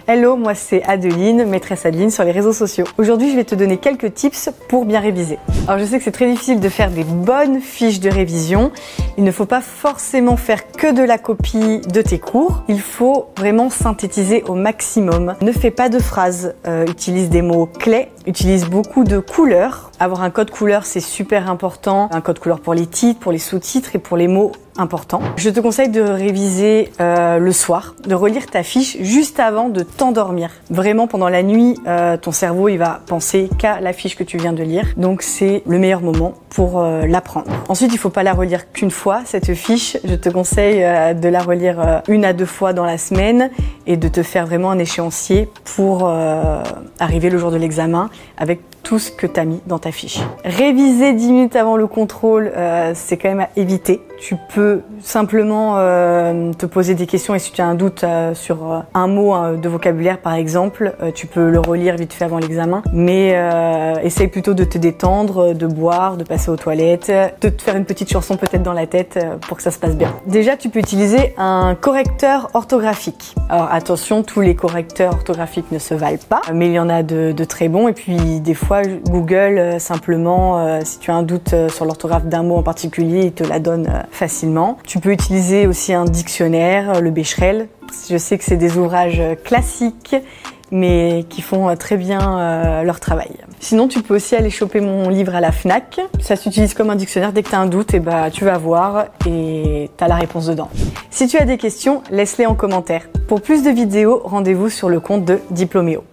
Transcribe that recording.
Hello, moi c'est Adeline, maîtresse Adeline sur les réseaux sociaux. Aujourd'hui, je vais te donner quelques tips pour bien réviser. Alors je sais que c'est très difficile de faire des bonnes fiches de révision. Il ne faut pas forcément faire que de la copie de tes cours. Il faut vraiment synthétiser au maximum. Ne fais pas de phrases, utilise des mots clés, utilise beaucoup de couleurs. Avoir un code couleur, c'est super important. Un code couleur pour les titres, pour les sous-titres et pour les mots importants. Je te conseille de réviser le soir, de relire ta fiche juste avant de t'endormir. Vraiment, pendant la nuit, ton cerveau il va penser qu'à la fiche que tu viens de lire. Donc c'est le meilleur moment pour l'apprendre. Ensuite, il faut pas la relire qu'une fois, cette fiche. Je te conseille de la relire 1 à 2 fois dans la semaine et de te faire vraiment un échéancier pour arriver le jour de l'examen avec tout ce que tu as mis dans ta fiche. Réviser 10 minutes avant le contrôle, c'est quand même à éviter. Tu peux simplement te poser des questions et si tu as un doute sur un mot de vocabulaire par exemple, tu peux le relire vite fait avant l'examen. Mais essaye plutôt de te détendre, de boire, de passer aux toilettes, de te faire une petite chanson peut-être dans la tête pour que ça se passe bien. Déjà, tu peux utiliser un correcteur orthographique. Alors attention, tous les correcteurs orthographiques ne se valent pas, mais il y en a de très bons. Et puis des fois, Google, simplement, si tu as un doute sur l'orthographe d'un mot en particulier, il te la donne facilement. Tu peux utiliser aussi un dictionnaire, le Becherel. Je sais que c'est des ouvrages classiques, mais qui font très bien leur travail. Sinon, tu peux aussi aller choper mon livre à la Fnac. Ça s'utilise comme un dictionnaire. Dès que tu as un doute, tu vas voir et tu as la réponse dedans. Si tu as des questions, laisse-les en commentaire. Pour plus de vidéos, rendez-vous sur le compte de Diplôméo.